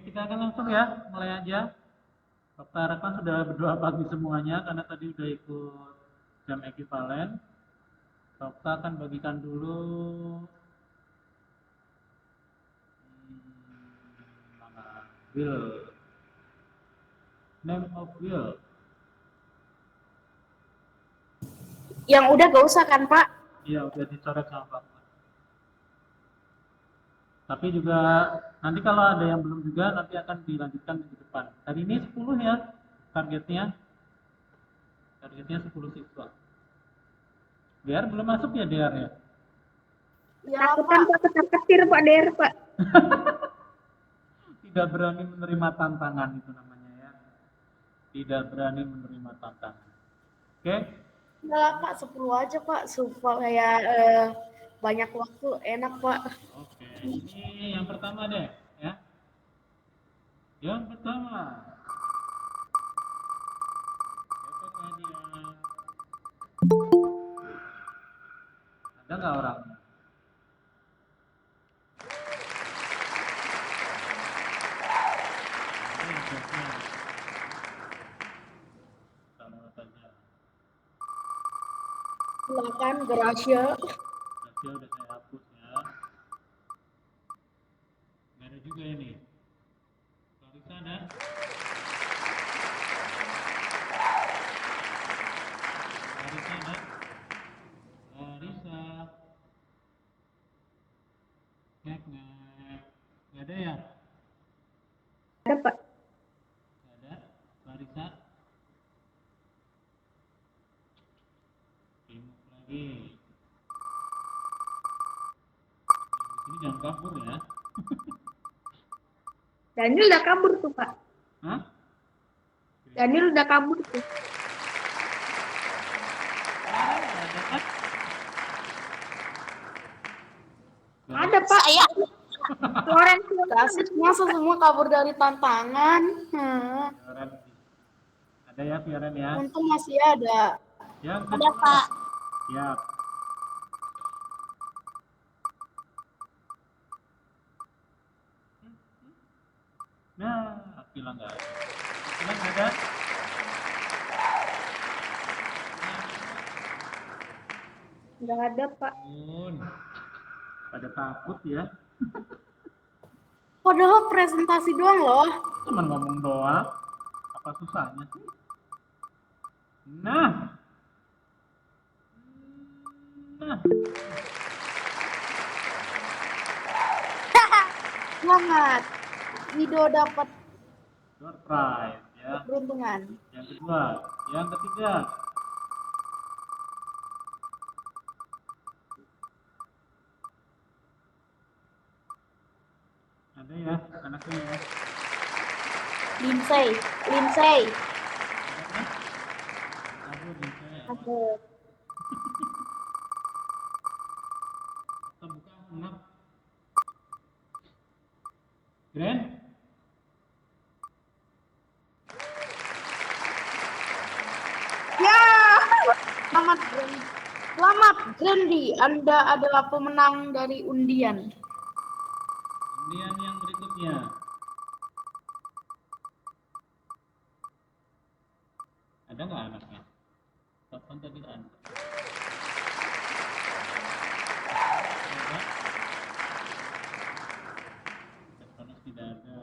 kita akan langsung ya, mulai aja. Dokter Rekman sudah berdoa pagi semuanya karena tadi udah ikut jam ekivalen. Dokter akan bagikan dulu mana will, name of will. Yang udah gak usah kan Pak? Iya udah dicoret sama Pak. Tapi juga nanti kalau ada yang belum juga nanti akan dilanjutkan di depan. Hari ini 10 ya targetnya. Targetnya 10 siswa. DR belum masuk ya DR ya? Takutan Pak, ketar-ketir Pak Der Pak. Tidak berani menerima tantangan itu namanya ya. Tidak berani menerima tantangan. Oke? Enggak Pak, 10 aja Pak supaya banyak waktu, enak Pak. Oke. Ini yang pertama deh ya. Yang pertama. Siapakah dia? Ada nggak orangnya? Silakan Gracia. Gracia udah saya hapus ya. Nggak ada juga ini. Clarissa ada? Clarissa ada? Clarissa. Ngek ngek. Nggak ada ya? Ada Pak. Nggak ada. Clarissa. Timuk lagi. Ini jangan kabur ya. Daniel udah kabur tuh Pak. Hah? Daniel udah kabur tuh. Ada Pak. Saya Florence masa semua kabur dari tantangan. Ada ya Fiaren ya. Untung masih ada. Yang ada kedua. Pak. Siap. Nah, Akila nggak ada. Akila nggak ada. Nggak ada Pak. Pada takut ya. Padahal presentasi doang loh. Cuman ngomong doang. Apa susahnya sih? Nah. Selamat. Wido dapat Door prize ya. peruntungan. Yang kedua, yang ketiga. Ada ya anaknya ya. Lindsay. Ada kan? Aduh, Lindsay. Ada. Kita buka enak. Grand? Ya. Selamat Grandi. Anda adalah pemenang dari undian. Undian yang berikutnya. Ada nggak anaknya? Kapan tadi ada? Ada? Teleponnya tidak ada.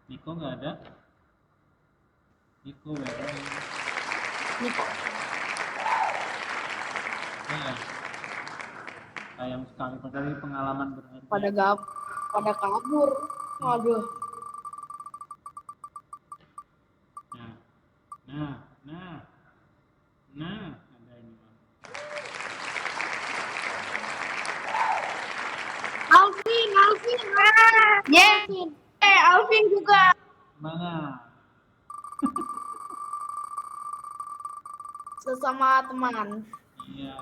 Niko nggak ada? Niko where? Niko. Ya. Sayang sekali padahal ini pengalaman berharga. Pada kabur. Waduh. Nah, ada ini. Alvin. Yes. Alvin juga. Semangat. Sesama teman. Iya.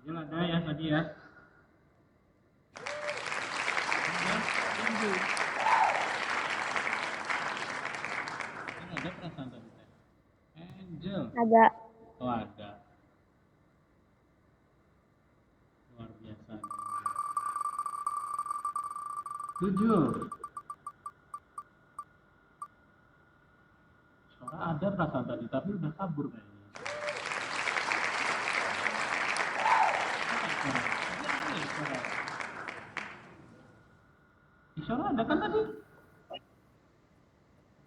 Angel ada ya tadi ya. Tunggu. Ada perasaan tadi. Angel. Ada. Oh ada. Luar biasa. 7. Suara ada perasaan tadi, tapi udah kabur kayaknya. Isyara ada kan tadi?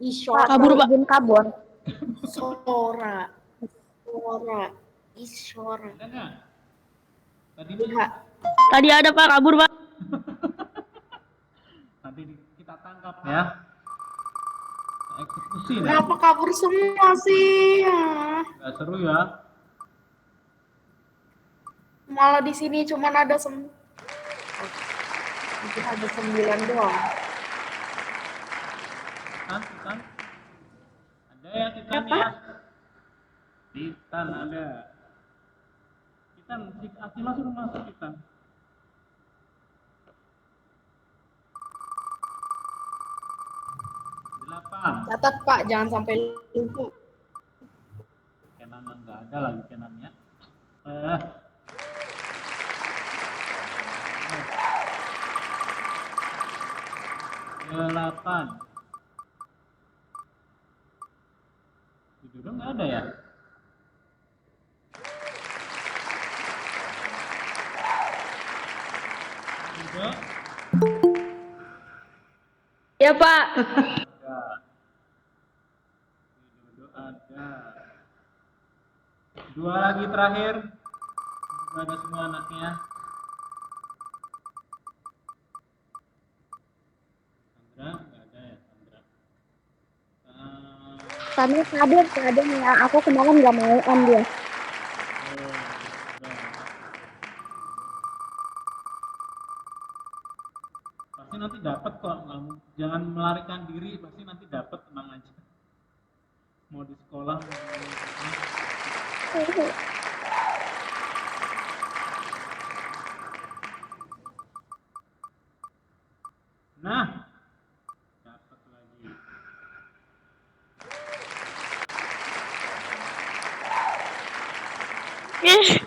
Isyara. Kabur, Pak. Izin kabur. Sora. Isyara. Ada nggak? Tadi Iya. Tadi ada Pak, kabur Pak. nanti kita tangkap ya. Kita eksekusi nih. Kenapa kabur semua sih? Nggak seru ya? Malah di sini cuma ada mungkin ada 9 doang. Titan. Ada ya Titan ya? Titan ada. Titan, si Akila suruh masuk Titan. Delapan. Catat Pak, jangan sampai lupa. Kenan nggak ada lagi Kenannya. Delapan. Itu nggak ada ya? Tiga. Ya Pak. Ada. Widodo ada. 2 lagi terakhir. Semoga ada semua anaknya. Sandra nggak ada ya Sandra. Karena kadang ya, aku kemarin nggak mau on dia. Pasti nanti dapat kok, jangan melarikan diri, pasti nanti dapat, tenang aja. Mau di sekolah, mau di rumah. Nah, dapat lagi.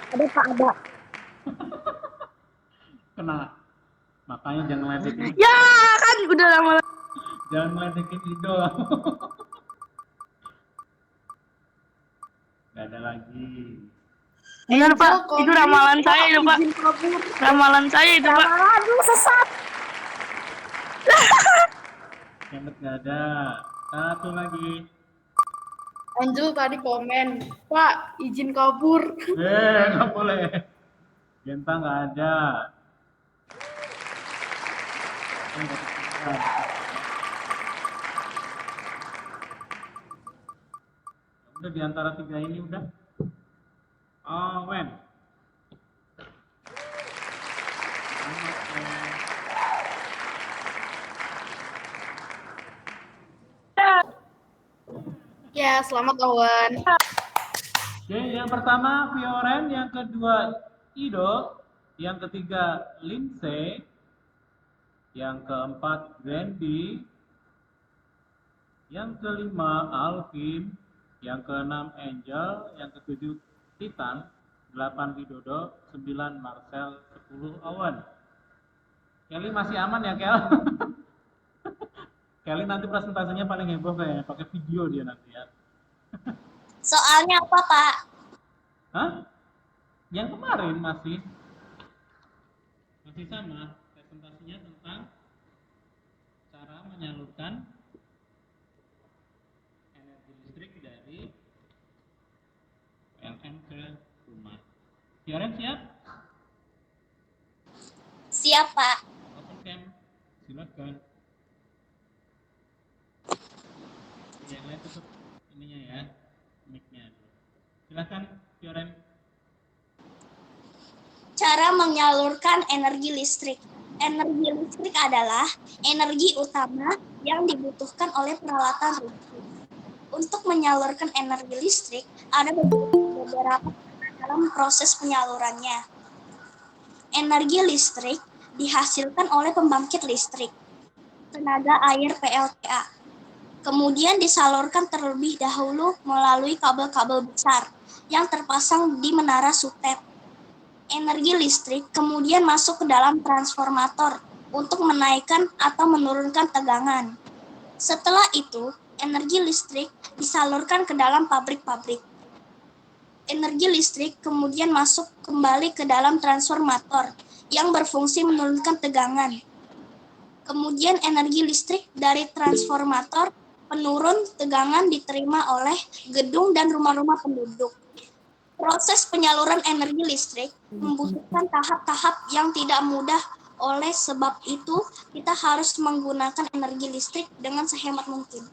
Ada Pak, ada. Kena. Makanya jangan ledekin. Ya kan udah lama. Jangan ledekin idol. Gak ada lagi. Benar Pak, itu ramalan saya itu Pak. Ramalan saya itu Pak. Aduh, sesat. Kemet gak ada. Satu lagi. Angel tadi komen, Pak, izin kabur. Gak boleh. Genta gak ada. Udah di antara 3 ini udah. Wen. Ya, selamat Owen. Oke, yang pertama Fioren, yang kedua Ido, yang ketiga Lindsay, yang keempat Randy, yang kelima Alvin, yang keenam Angel, yang ketujuh Titan, 8 Widodo, 9 Marcel, 10 Owen. Kelly masih aman ya Kel? Kelly nanti presentasinya paling heboh kayaknya, pakai video dia nanti ya. Soalnya apa, Pak? Hah? Yang kemarin masih sama presentasinya tentang cara menyalurkan energi listrik dari PLN ke rumah. Fioren siap? Siap, Pak. Open cam, silakan. Yang lain tutup ininya ya, mic-nya. Silakan Fioren. Cara menyalurkan energi listrik. Energi listrik adalah energi utama yang dibutuhkan oleh peralatan listrik. Untuk menyalurkan energi listrik, ada beberapa dalam proses penyalurannya. Energi listrik dihasilkan oleh pembangkit listrik, tenaga air PLTA, kemudian disalurkan terlebih dahulu melalui kabel-kabel besar yang terpasang di menara sutet. Energi listrik kemudian masuk ke dalam transformator untuk menaikkan atau menurunkan tegangan. Setelah itu, energi listrik disalurkan ke dalam pabrik-pabrik. Energi listrik kemudian masuk kembali ke dalam transformator yang berfungsi menurunkan tegangan. Kemudian energi listrik dari transformator penurun tegangan diterima oleh gedung dan rumah-rumah penduduk. Proses penyaluran energi listrik membutuhkan tahap-tahap yang tidak mudah. Oleh sebab itu, kita harus menggunakan energi listrik dengan sehemat mungkin.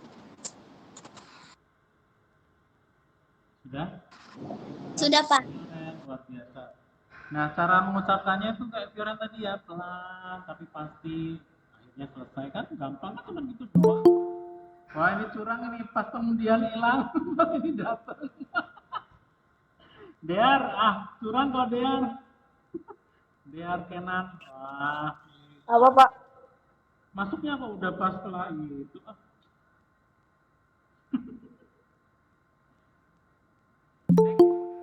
Sudah? Sudah, Pak. Luar biasa. Nah, cara mengucapkannya itu kayak Fioren tadi ya, pelan tapi pasti. Akhirnya selesai kan, gampang kan, cuma gitu doang. Wah, ini curang ini, pas kemudian hilang, pas ini datang. Dear, curang kok Dear. Dear Kenan, wah. Apa, Pak? Masuknya kok udah pas setelah itu.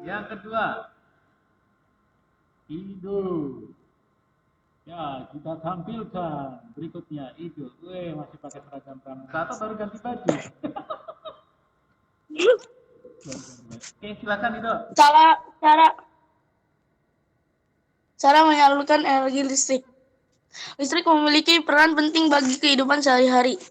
Yang kedua, idul. Ya, kita tampilkan berikutnya idul. Masih pakai seragam pramuka atau baru ganti baju? Oke, silakan Ido. Cara menyalurkan energi listrik. Listrik memiliki peran penting bagi kehidupan sehari-hari.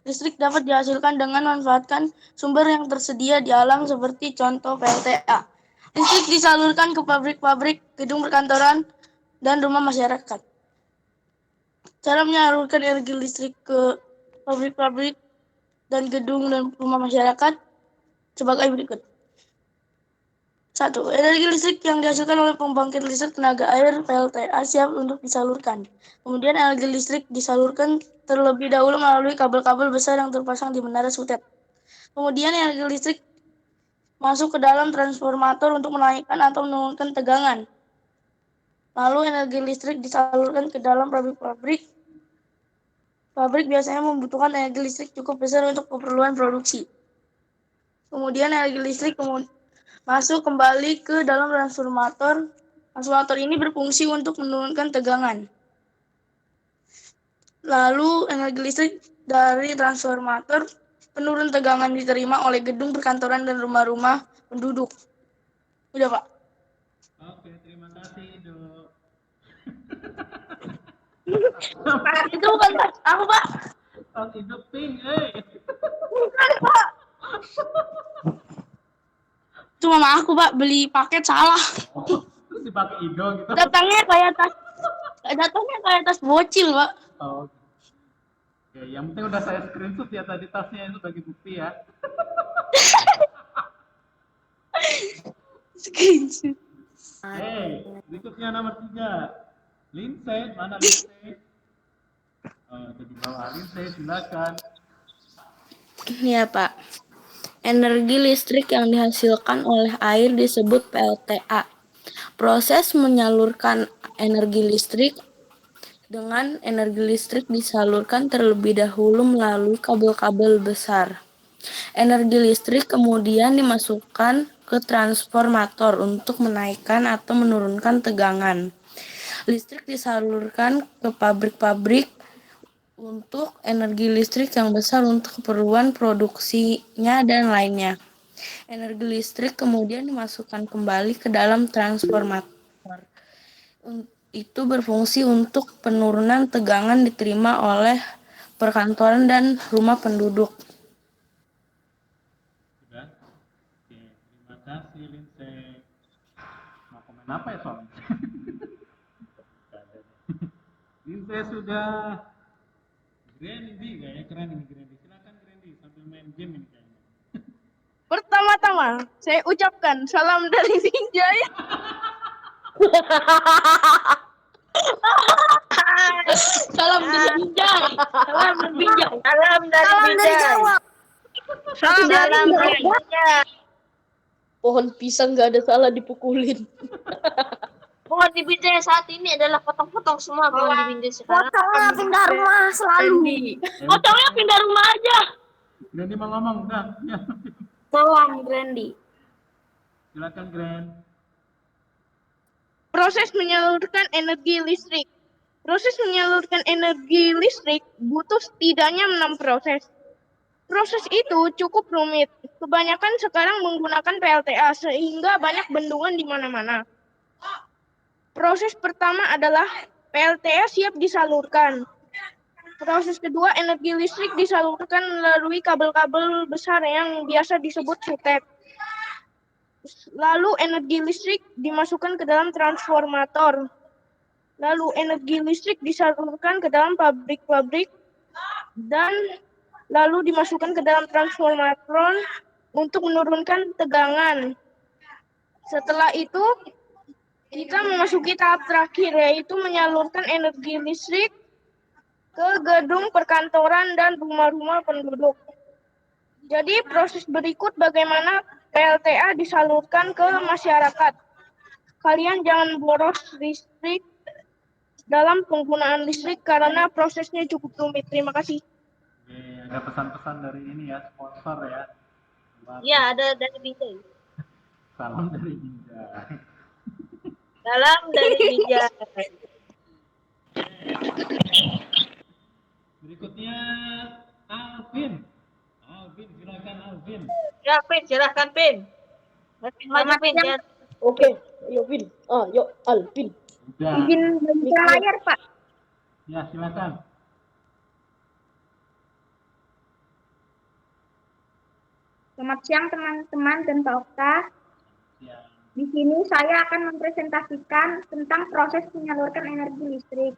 Listrik dapat dihasilkan dengan memanfaatkan sumber yang tersedia di alam seperti contoh PLTA. Listrik disalurkan ke pabrik-pabrik, gedung perkantoran, dan rumah masyarakat. Cara menyalurkan energi listrik ke pabrik-pabrik dan gedung dan rumah masyarakat sebagai berikut. 1. Energi listrik yang dihasilkan oleh pembangkit listrik tenaga air PLTA siap untuk disalurkan. Kemudian energi listrik disalurkan terlebih dahulu melalui kabel-kabel besar yang terpasang di menara sutet. Kemudian energi listrik masuk ke dalam transformator untuk menaikkan atau menurunkan tegangan. Lalu energi listrik disalurkan ke dalam pabrik-pabrik. Pabrik biasanya membutuhkan energi listrik cukup besar untuk keperluan produksi. Kemudian energi listrik masuk kembali ke dalam transformator. Transformator ini berfungsi untuk menurunkan tegangan. Lalu energi listrik dari transformator penurun tegangan diterima oleh gedung perkantoran dan rumah-rumah penduduk. Udah, Pak. Oke, terima kasih Ido. Itu bukan aku, Pak. Tas Ido pink, Bukan, Pak. Itu mama aku, Pak, beli paket salah. Terus dipakai Ido gitu. Datangnya kayak tas bocil, Pak. Oh. Oke, yang penting udah saya screenshot ya tadi tasnya itu bagi bukti ya. Screenshot. Berikutnya nomor 3. Lindsay, mana Lindsay? Itu di bawah. Lindsay, silakan. Ya, Pak. Energi listrik yang dihasilkan oleh air disebut PLTA. Proses menyalurkan energi listrik dengan energi listrik disalurkan terlebih dahulu melalui kabel-kabel besar. Energi listrik kemudian dimasukkan ke transformator untuk menaikkan atau menurunkan tegangan. Listrik disalurkan ke pabrik-pabrik untuk energi listrik yang besar untuk keperluan produksinya dan lainnya. Energi listrik kemudian dimasukkan kembali ke dalam transformator. Itu berfungsi untuk penurunan tegangan diterima oleh perkantoran dan rumah penduduk. Sudah? Oke, terima kasih Lindsay. Mau komen apa ya soal Lindsay sudah. Grandy, kayaknya keren ini Grandy. Silakan Grandy sambil main game ini kayaknya. Pertama-tama, saya ucapkan salam dari Binjai. Salam dari Binjai. Salam dari Binjai. Salam dari Jawa. Salam dari Binjai. Pohon pisang nggak ada salah dipukulin. Pohon di Binjai saat ini adalah potong-potong semua pohon di Binjai sekarang. Potongnya pindah rumah selalu. Potongnya pindah rumah aja. Grandi mau ngomong, udah. Ya. Tolong, Randy. Silakan, Grand. Proses menyalurkan energi listrik. Proses menyalurkan energi listrik butuh setidaknya 6 proses. Proses itu cukup rumit. Kebanyakan sekarang menggunakan PLTA sehingga banyak bendungan di mana-mana. Proses pertama adalah PLTA siap disalurkan. Proses kedua, energi listrik disalurkan melalui kabel-kabel besar yang biasa disebut sutet. Lalu energi listrik dimasukkan ke dalam transformator. Lalu energi listrik disalurkan ke dalam pabrik-pabrik dan lalu dimasukkan ke dalam transformator untuk menurunkan tegangan. Setelah itu, kita memasuki tahap terakhir, yaitu menyalurkan energi listrik ke gedung perkantoran dan rumah-rumah penduduk. Jadi proses berikut bagaimana PLTA disalurkan ke masyarakat. Kalian jangan boros listrik dalam penggunaan listrik karena prosesnya cukup rumit. Terima kasih. Oke, ada pesan-pesan dari ini ya, sponsor ya. Ya, ada dari Binjai. Salam dari Binjai. Salam dari Binjai. Berikutnya Alvin. Alvin, silakan Alvin. Ya, Pin, silahkan Pin. Maju Pin. Ya. Oke, ayo Vin. Yuk Alvin. Udah. Izin buka layar, Pak. Ya, silakan. Selamat siang teman-teman dan Pak Okta. Ya. Di sini saya akan mempresentasikan tentang proses menyalurkan energi listrik.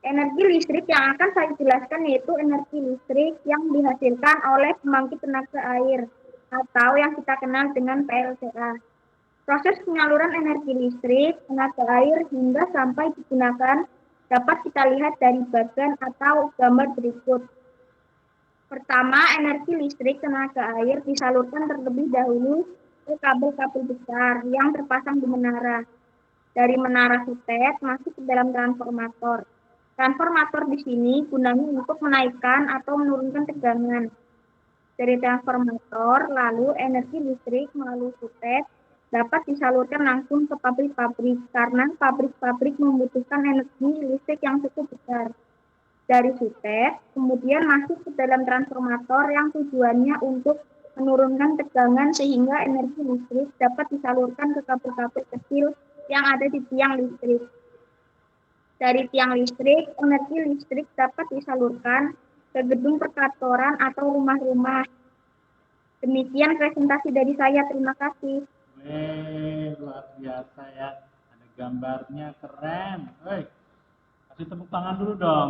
Energi listrik yang akan saya jelaskan yaitu energi listrik yang dihasilkan oleh pembangkit tenaga air atau yang kita kenal dengan PLTA. Proses penyaluran energi listrik tenaga air hingga sampai digunakan dapat kita lihat dari bagian atau gambar berikut. Pertama, energi listrik tenaga air disalurkan terlebih dahulu ke kabel-kabel besar yang terpasang di menara. Dari menara sutet masuk ke dalam transformator. Transformator di sini gunanya untuk menaikkan atau menurunkan tegangan. Dari transformator, lalu energi listrik melalui sutet dapat disalurkan langsung ke pabrik-pabrik karena pabrik-pabrik membutuhkan energi listrik yang cukup besar. Dari sutet, kemudian masuk ke dalam transformator yang tujuannya untuk menurunkan tegangan sehingga energi listrik dapat disalurkan ke kabel-kabel kecil yang ada di tiang listrik. Dari tiang listrik, energi listrik dapat disalurkan ke gedung perkantoran atau rumah-rumah. Demikian presentasi dari saya. Terima kasih. Luar biasa ya. Ada gambarnya keren. Woi, kasih tepuk tangan dulu dong.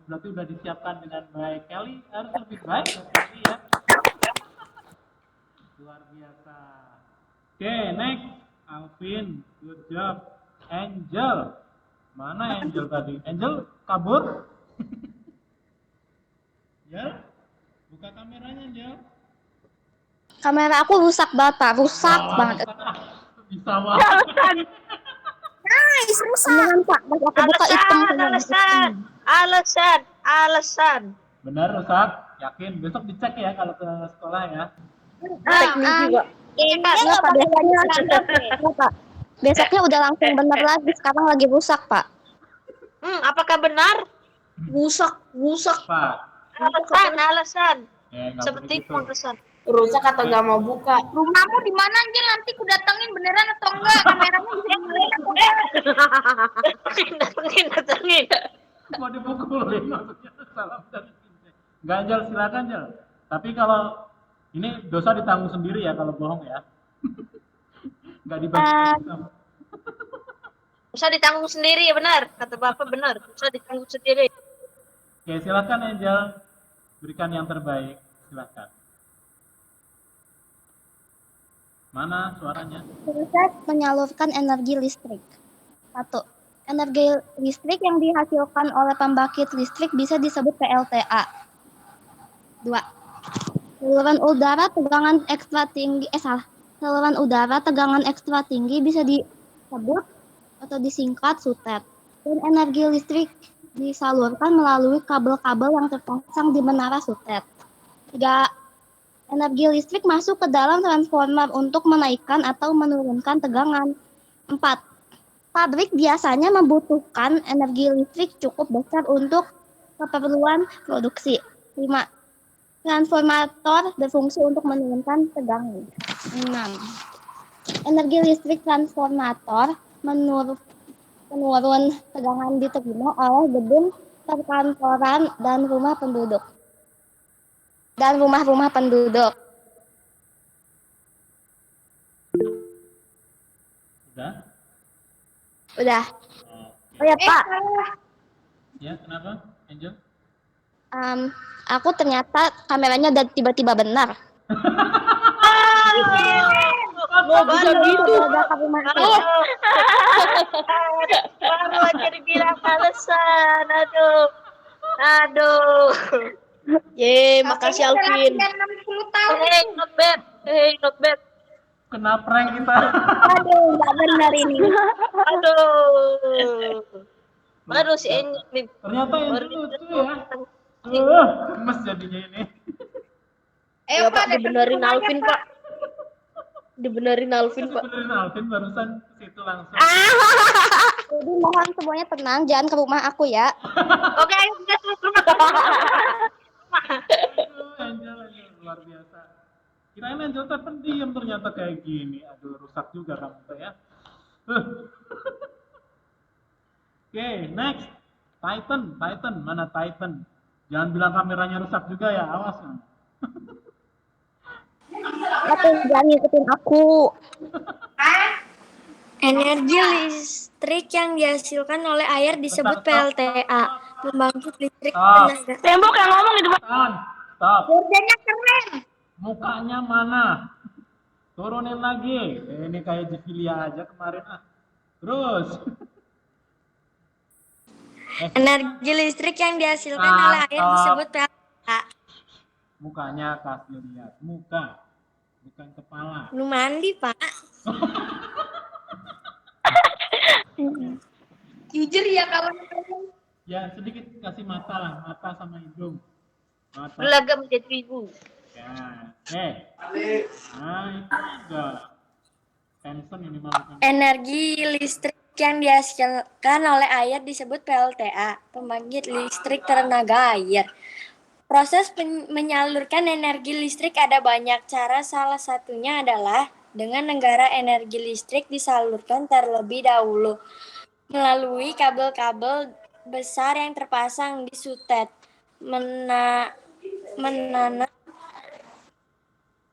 Berarti udah disiapkan dengan baik. Kelly harus lebih baik dari ya. Luar biasa. Oke, next. Alvin, good job. Angel. Mana Angel tadi? Angel kabur? Ya? Buka kameranya, Angel. Kamera aku rusak banget, Pak. Rusak banget. Bisa banget. Guys, rusak. Pak. Pas aku buka hitam Alasan. Benar, rusak? Yakin? Besok dicek ya kalau ke sekolah ya. Teknik juga. Iya, Pak. Besoknya Pak. Besoknya udah langsung bener lagi. Sekarang lagi rusak, Pak. Apakah benar? Rusak. Pak. Alasan. Nggak Seperti begitu. alasan. Rusak atau nggak mau buka? Rumahmu di mana, Anjir? Nanti ku datengin beneran atau enggak? Kameranya bisa dilihat atau enggak? Datengin. Mau dipukulin maksudnya. Salam dari Cinta. Nggak, Angel, silakan, Angel. Tapi kalau ini dosa ditanggung sendiri ya kalau bohong ya. Nggak dibagi. Usah ditanggung sendiri ya benar. Kata Bapak benar. Usah ditanggung sendiri. Oke, silakan Angel. Berikan yang terbaik. Silakan. Mana suaranya? Proses menyalurkan energi listrik. 1. Energi listrik yang dihasilkan oleh pembangkit listrik bisa disebut PLTA. 2. Saluran udara tegangan ekstra tinggi saluran udara tegangan ekstra tinggi bisa disebut atau disingkat sutet. Dan energi listrik disalurkan melalui kabel-kabel yang terpasang di menara sutet. 3. Energi listrik masuk ke dalam transformer untuk menaikkan atau menurunkan tegangan. 4. Pabrik biasanya membutuhkan energi listrik cukup besar untuk keperluan produksi. 5. Transformator berfungsi untuk menurunkan tegangan. 6. Energi listrik transformator penurun tegangan diterima oleh gedung perkantoran dan rumah-rumah penduduk. Udah? Udah. Oh, Oh ya Pak, ya kenapa, Angel? aku ternyata kameranya udah tiba-tiba benar. Nggak bisa gitu. Baru aja dibilang alasan. Aduh. Makasih Alvin. 60 tahun. Not bad. Kena prank kita. Aduh, nggak benar ini. Aduh. Baru si Angel nih. Ternyata Baru Angel lucu ya. Gemes jadinya ini. Ya Pak, dibenerin Alvin Pak. Dibenerin Alvin Pak. Benerin Alvin barusan ke situ langsung. Jadi mohon semuanya tenang, jangan ke rumah aku ya. Oke, ayo kita terus rumah. Aduh, Angel luar biasa. Kirain Angel teh pendiam ternyata kayak gini. Aduh, rusak juga kamu teh ya. Oke, next. Titan, mana Titan? Jangan bilang kameranya rusak juga ya, awas. Tapi jangan ngikutin aku. Energi listrik yang dihasilkan oleh air disebut PLTA, pembangkit listrik tenaga. Tembok yang ngomong di depan. Stop. Gordenya keren. Mukanya mana? Turunin lagi. Ini kayak Jivilia aja kemarin ah. Terus. Energi listrik yang dihasilkan oleh air disebut PLTA. Mukanya kasih lihat. Muka. Bukan kepala. Lu mandi, Pak. Jujur ya kawan-kawan. Ya sedikit kasih mata lah. Mata sama hidung. Mata. Belaga menjadi ibu. Ya. Nah itu juga. Tension ini malah. Energi listrik yang dihasilkan oleh air disebut PLTA, pembangkit listrik tenaga air. Proses menyalurkan energi listrik ada banyak cara, salah satunya adalah dengan negara energi listrik disalurkan terlebih dahulu melalui kabel-kabel besar yang terpasang di sutet, menanam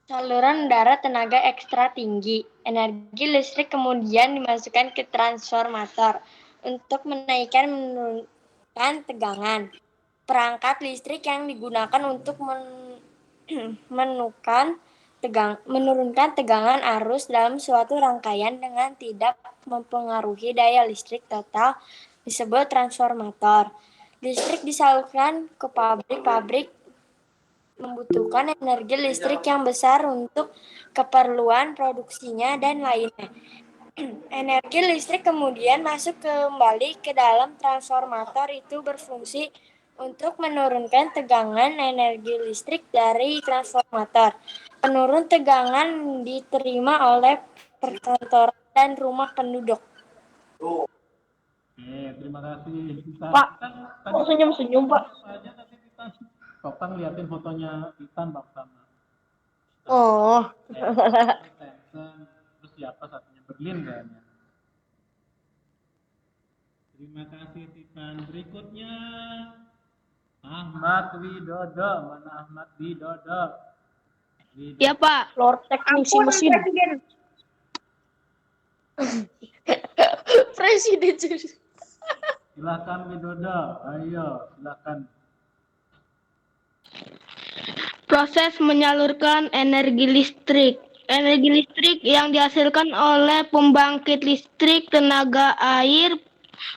saluran udara tenaga ekstra tinggi. Energi listrik kemudian dimasukkan ke transformator untuk menaikkan menurunkan tegangan. Perangkat listrik yang digunakan untuk menurunkan tegangan arus dalam suatu rangkaian dengan tidak mempengaruhi daya listrik total disebut transformator. Listrik disalurkan ke pabrik-pabrik membutuhkan energi listrik yang besar untuk keperluan produksinya dan lainnya. Energi listrik kemudian masuk kembali ke dalam transformator, itu berfungsi untuk menurunkan tegangan energi listrik dari transformator. Penurun tegangan diterima oleh perkantoran dan rumah penduduk. Terima kasih. Pak, kok senyum-senyum Pak? Topang liatin fotonya Titan Pak sama. Oh. Tension, terus siapa satunya Berlin kayaknya. Terima kasih Titan. Berikutnya Ahmad Widodo. Mana Ahmad Widodo? Ya Pak, Lord teknisi mesin. Presiden. Silakan Widodo. Ayo, silakan. Proses menyalurkan energi listrik. Energi listrik yang dihasilkan oleh pembangkit listrik tenaga air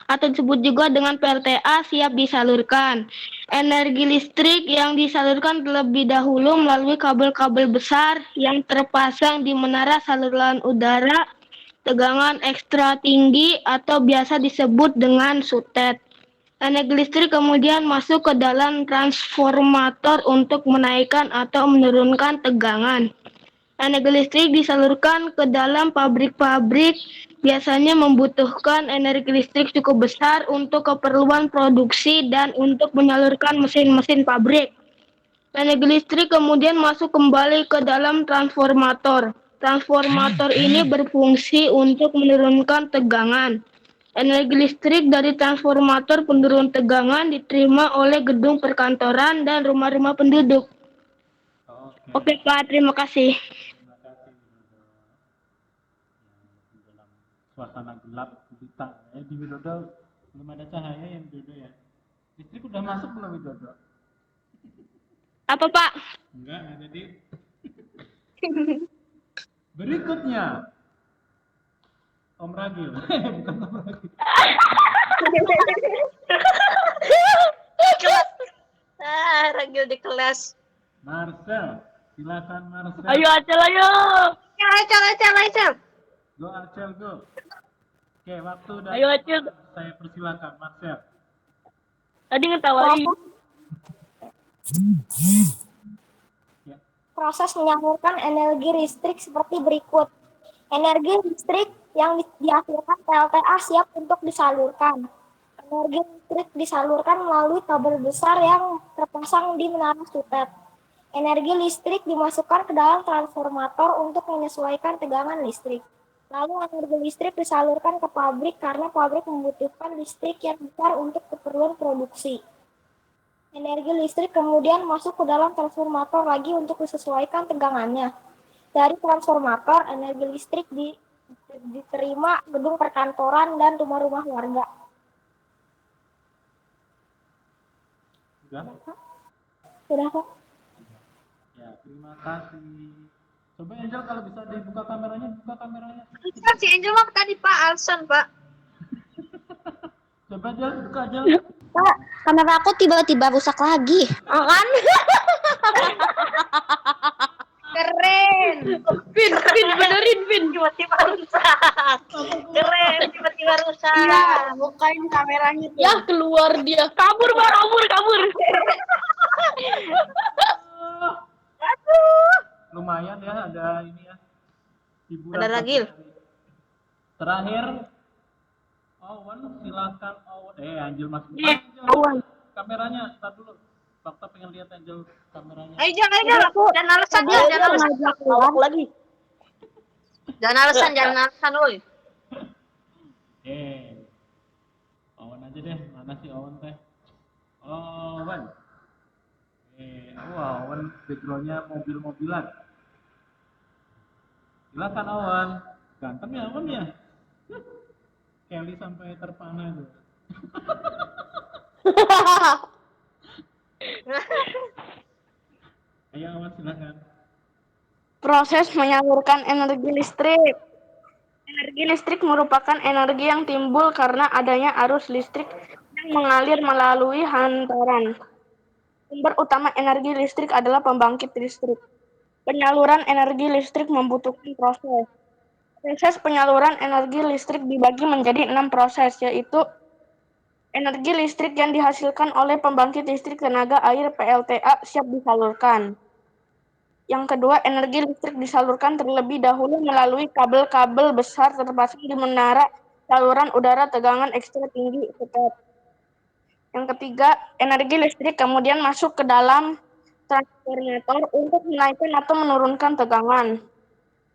atau disebut juga dengan PLTA siap disalurkan. Energi listrik yang disalurkan terlebih dahulu melalui kabel-kabel besar yang terpasang di menara saluran udara tegangan ekstra tinggi atau biasa disebut dengan sutet. Energi listrik kemudian masuk ke dalam transformator untuk menaikkan atau menurunkan tegangan. Energi listrik disalurkan ke dalam pabrik-pabrik, biasanya membutuhkan energi listrik cukup besar untuk keperluan produksi dan untuk menyalurkan mesin-mesin pabrik. Energi listrik kemudian masuk kembali ke dalam transformator. Transformator ini berfungsi untuk menurunkan tegangan. Energi listrik dari transformator penurun tegangan diterima oleh gedung perkantoran dan rumah-rumah penduduk. Oke, Pak, terima kasih. Terima kasih Widodo. Di dalam suasana gelap gulita. Di Widodo belum ada cahaya ya Widodo ya. Listrik udah masuk belum Widodo? Apa, Pak? Enggak, jadi berikutnya Om Ragil. Bukan Om Ragil. Ragil di kelas. Marcel, silakan Marcel. Ayo, Acel, ayo. Acel. Go Acel, go. Oke, waktu udah. Ayo, Acel. Saya persilakan Marcel. Tadi ngetawain. Ya. Proses menyalurkan energi listrik seperti berikut. Energi listrik yang dihasilkan PLTA siap untuk disalurkan. Energi listrik disalurkan melalui kabel besar yang terpasang di menara sutet. Energi listrik dimasukkan ke dalam transformator untuk menyesuaikan tegangan listrik. Lalu energi listrik disalurkan ke pabrik karena pabrik membutuhkan listrik yang besar untuk keperluan produksi. Energi listrik kemudian masuk ke dalam transformator lagi untuk disesuaikan tegangannya. Dari transformator, energi listrik diterima gedung perkantoran dan rumah-rumah warga. Sudah? Sudah, Pak? Ya, terima kasih. Coba Angel kalau bisa dibuka kameranya, buka kameranya. Si Angel mah tadi Pak Alson, Pak. Coba Angel, buka Angel. Pak, kamera aku tiba-tiba rusak lagi. Oh kan? Keren. Vin, benerin Vin. Tiba-tiba rusak. Keren, tiba-tiba rusak. Iya, bukain kameranya tuh. Ya keluar dia. Kabur, Pak, kabur. Lumayan ya, ada ini ya. Hiburan. Ada Ragil. Terakhir, Owen, silakan Owen. Angel masuk. Owen. Kameranya, tar dulu. Fakta pengen lihat Angel kameranya. Ayo jangan alasan dia, jangan alasan. Awak lagi. Jangan alasan, woi. Owen aja deh. Mana sih Owen teh? Owen. Owen backgroundnya mobil-mobilan. Silakan Owen. Ganteng ya Owen ya? Kelly sampai terpana tuh. Ayo Owen silakan. Proses menyalurkan energi listrik. Energi listrik merupakan energi yang timbul karena adanya arus listrik yang mengalir melalui hantaran. Sumber utama energi listrik adalah pembangkit listrik. Penyaluran energi listrik membutuhkan proses. Proses penyaluran energi listrik dibagi menjadi 6 proses, yaitu energi listrik yang dihasilkan oleh pembangkit listrik tenaga air PLTA siap disalurkan. Yang kedua, energi listrik disalurkan terlebih dahulu melalui kabel-kabel besar terpasang di menara saluran udara tegangan ekstra tinggi sutet. Yang ketiga, energi listrik kemudian masuk ke dalam transformator untuk menaikkan atau menurunkan tegangan.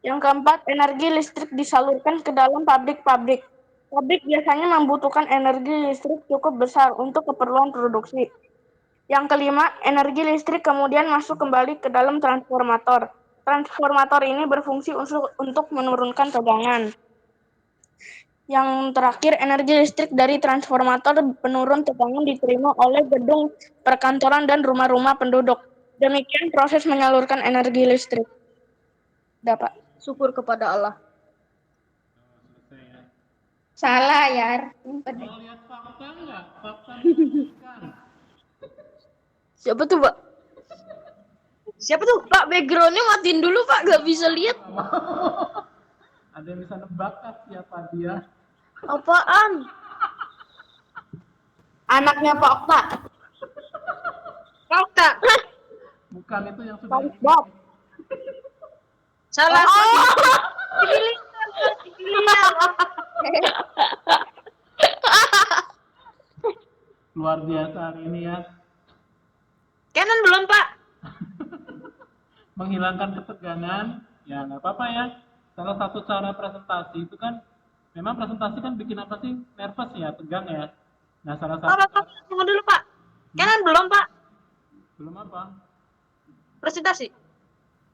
Yang keempat, energi listrik disalurkan ke dalam pabrik-pabrik. Pabrik biasanya membutuhkan energi listrik cukup besar untuk keperluan produksi. Yang kelima, energi listrik kemudian masuk kembali ke dalam transformator. Transformator ini berfungsi untuk menurunkan tegangan. Yang terakhir, energi listrik dari transformator penurun tegangan diterima oleh gedung perkantoran dan rumah-rumah penduduk. Demikian proses menyalurkan energi listrik. Dapat. Syukur kepada Allah. Selesai ya. Salah, Yar. Mau lihat fakta nggak? Fakta menunjukkan. Siapa tuh, Pak? Siapa tuh? Pak, backgroundnya matiin dulu, Pak. Gak bisa lihat. Ada yang bisa nebak kan siapa dia? Apaan? Anaknya Pak Okta. Okta. Bukan itu yang sudah ini. Bob. Salah. Luar biasa hari ini ya. Canon belum, Pak? Menghilangkan ketegangan, ya nggak apa-apa ya. Salah satu cara presentasi itu kan, memang presentasi kan bikin apa sih? Nervous ya, tegang ya. Nah, salah satu Pak, tunggu dulu, Pak. Canon belum, Pak? belum apa? Presentasi.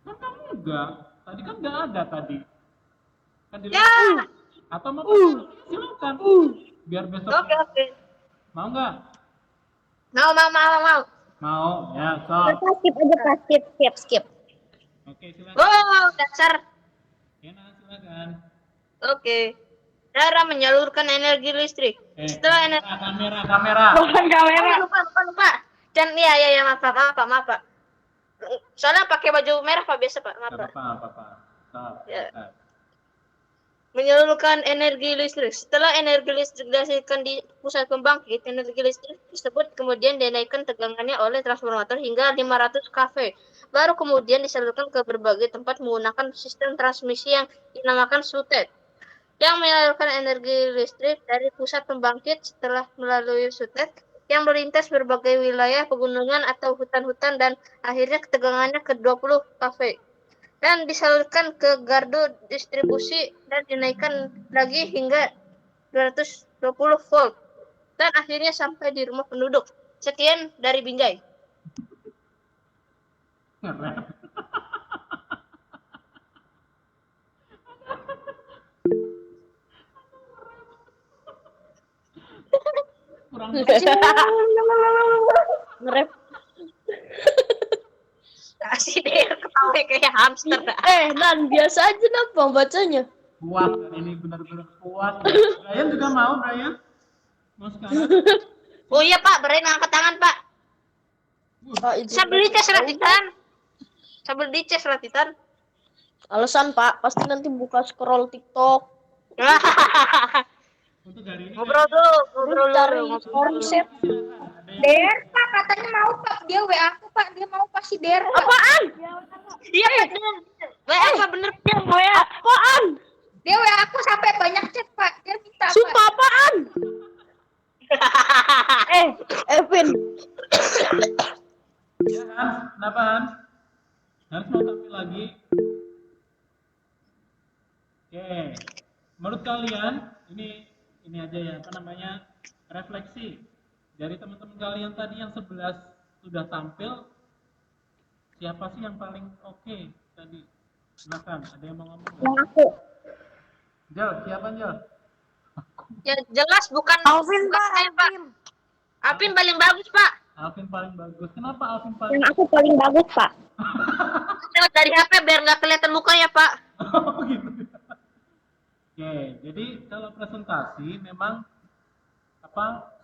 Kan kamu enggak. Tadi kan nggak ada tadi. Kan Ya. Atau mau silakan. Biar besok. Oke. Mau nggak? Mau. Mau, ya, so. Skip aja Pak, skip. Oke, silakan. Wow, dasar. Kena, silakan. Oke. Cara menyalurkan energi listrik. Setelah energi Kamera. Bukan kamera. lupa. Dan iya, maaf, Pak. Soalnya pakai baju merah, Pak, biasa, Pak. Maaf, Nggak Pak. apa-apa. Stop. Ya. Menyalurkan energi listrik. Setelah energi listrik dihasilkan di pusat pembangkit, energi listrik tersebut kemudian dinaikkan tegangannya oleh transformator hingga 500 kV. Baru kemudian disalurkan ke berbagai tempat menggunakan sistem transmisi yang dinamakan SUTET. Yang menyalurkan energi listrik dari pusat pembangkit setelah melalui SUTET yang melintas berbagai wilayah pegunungan atau hutan-hutan dan akhirnya ketegangannya ke 20 kV. Dan disalurkan ke gardu distribusi dan dinaikkan lagi hingga 220 volt. Dan akhirnya sampai di rumah penduduk. Sekian dari Binjai. Keren. Kurang Ngerep. Kasih deh ketawa kayak hamster. Nan biasa aja Bang bacanya. puas ini benar-benar puas. Brian juga mau, Brian? Mau sekarang? Oh iya, Pak, Brian angkat tangan, Pak. Sambil dices ratitan. Alasan Pak, pasti nanti buka scroll TikTok. Untuk hari ini Ngobrol dulu. Cari konsep. Der, Pak, katanya mau Pak. Dia WA aku, Pak. Dia mau pasti Der. Pak. Apaan? Iya, bener. Apa bener ya? Apaan? Dia WA aku sampai banyak chat, Pak. Dia minta, Sumpah Pak. apaan? Evin. Ya, Hans, kenapa Hans? Hans mau tampil lagi? Oke, menurut kalian ini aja ya, apa namanya, refleksi dari teman-teman kalian tadi yang 11 sudah tampil, siapa sih yang paling oke tadi? Silakan, ada yang mau ngomong? Yang aku. Jel, siapa Jel? Ya jelas bukan Alvin, bukan Pak, saya, Pak. Alvin paling bagus, Pak. Alvin paling bagus. Kenapa Alvin paling? Yang aku paling bagus, Pak. Lewat dari HP biar nggak kelihatan mukanya, Pak. Oh gitu. Oke, jadi kalau presentasi memang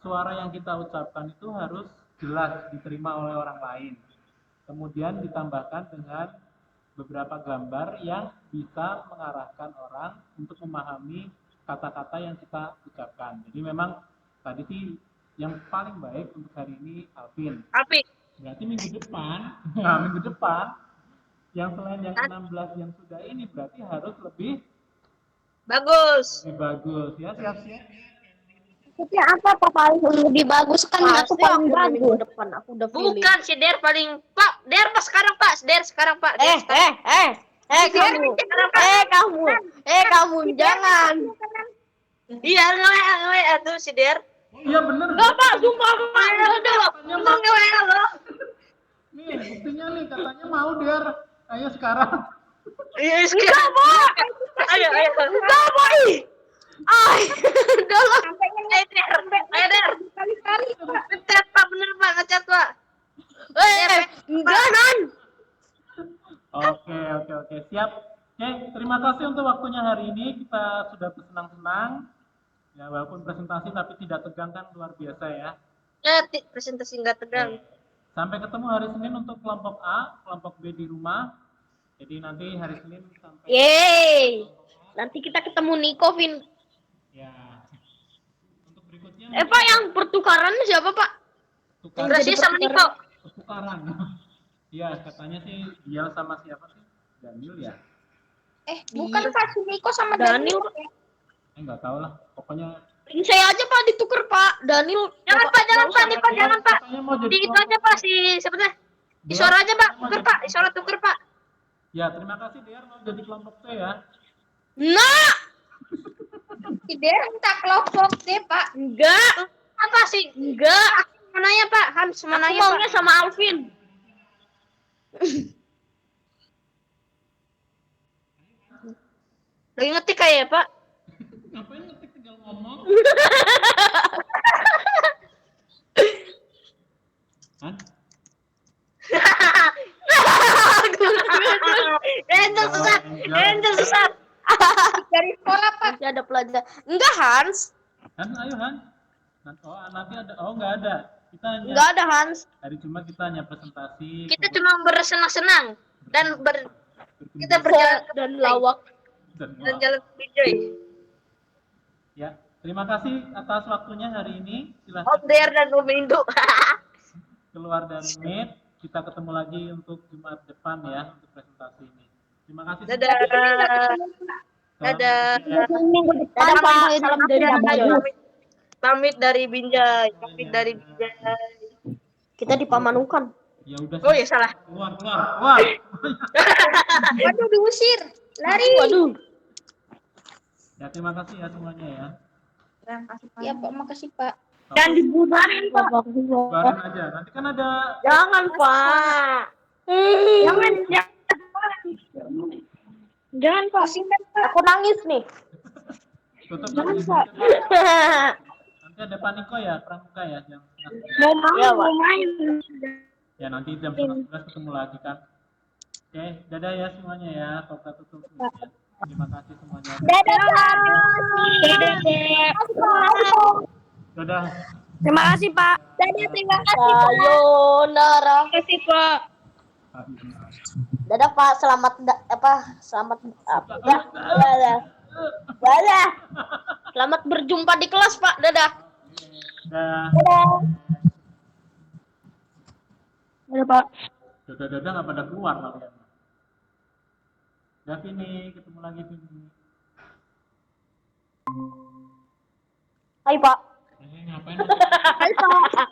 suara yang kita ucapkan itu harus jelas diterima oleh orang lain. Kemudian ditambahkan dengan beberapa gambar yang bisa mengarahkan orang untuk memahami kata-kata yang kita ucapkan. Jadi memang tadi sih yang paling baik untuk hari ini Alvin. Berarti minggu depan, minggu depan yang selain yang 16 yang sudah ini berarti harus lebih bagus ya, siap-siap. Maksudnya apa, Pak? Paling lebih bagus kan aku paling bagus. Depan aku udah pilih. bukan si Der paling Pak Der pas sekarang Pak Der sekarang Pak Der kamu jangan. iya nge tuh si Der Oh iya bener. Enggak Pak, sumpah Pak. ngomong nge lo Nih buktinya nih katanya mau Der. Ayo sekarang. iya sekarang Pak ayo Enggak Pak. Udah lah. ayo Der Kali-kali, Pak. ngecat Pak bener Pak ngecat Pak Enggak Nan. Oke, siap. Oke, terima kasih untuk waktunya hari ini. Kita sudah bersenang-senang. Ya, walaupun presentasi tapi tidak tegang kan luar biasa ya. presentasi nggak tegang Sampai ketemu hari Senin untuk kelompok A, kelompok B di rumah. Jadi nanti hari Senin sampai Yeay. Nanti kita ketemu Niko, Vin. ya. Untuk Berikutnya Pak, yang pertukaran siapa, Pak? tukar Gracia sama Niko. pertukaran. Iya, katanya sih dia sama siapa sih? Daniel ya? Bukan Pak, si Niko sama Daniel. Daniel. Nggak tahu lah. Pokoknya Saya aja, Pak, ditukar, Pak. Daniel. Jangan, Pak, jangan, Pak. Nih, Pak, jangan, Pak. katanya mau jadi Di itu aja, Pak, si siapa teh? Isora aja, Pak. Tuker, Pak. Isora tuker, Pak. Ya, terima kasih Dear mau jadi kelompok C ya. Nah, Si Der minta kelompok deh Pak. enggak. Apa sih? Enggak. Mana ya, Pak? Hans, mana ya, Pak? Maunya sama Alvin. Lagi ngetik kayak ya, Pak? Ngapain ngetik tinggal ngomong? Hah? Angel sesat. Angel sesat. Dari sekolah Pak. Nanti ada pelajaran. Enggak, Hans. Han, ayo Han. Nanti ada. Oh, nggak ada. Kita hanya Enggak ada, Hans. hari Jumat kita hanya presentasi. Kita cuma bersenang-senang dan kita berjalan Dan lawak. dan dan jalan enjoy. Ya, terima kasih atas waktunya hari ini. Om Silahkan Der dan Om Indo. keluar dari Meet. Kita ketemu lagi untuk Jumat depan ya untuk presentasi ini. Terima kasih. Dadah. Dadah. Minggu depan Dadah, Pak. Pak. Salam dari Pamit dari Binjai. Pamit dari Binjai. Kita di Pamanukan. Ya udah. Oh ya salah. Keluar. Keluar. Waduh diusir. Lari. Waduh. Ya, terima kasih ya semuanya ya. Ya Pak, makasih Pak. Dan dibubarin, Pak. Bareng aja. Nanti kan ada Jangan, Pak. Jangan. Jangan, Pak. Aku nangis nih. tutup Jangan, lagi. Pak. Nanti ada paniko ya, pramuka ya jam Mau main. ya nanti jam 11 ketemu lagi kan. Oke, dadah ya semuanya ya. Kita tutup dulu ya. Terima kasih semuanya. Dadah Pak. Dadah. Terima kasih, Pak. Dadah, terima kasih Pak. Sayonara. Terima kasih, Pak. Dadah, Pak. Selamat selamat dadah. Selamat berjumpa di kelas, Pak. Dadah. Dadah. Dadah, Pak. Dadah nggak pada keluar kalian. Dah Vini, ketemu lagi Vini. Hai, Pak. Ngapain? Hai Pak.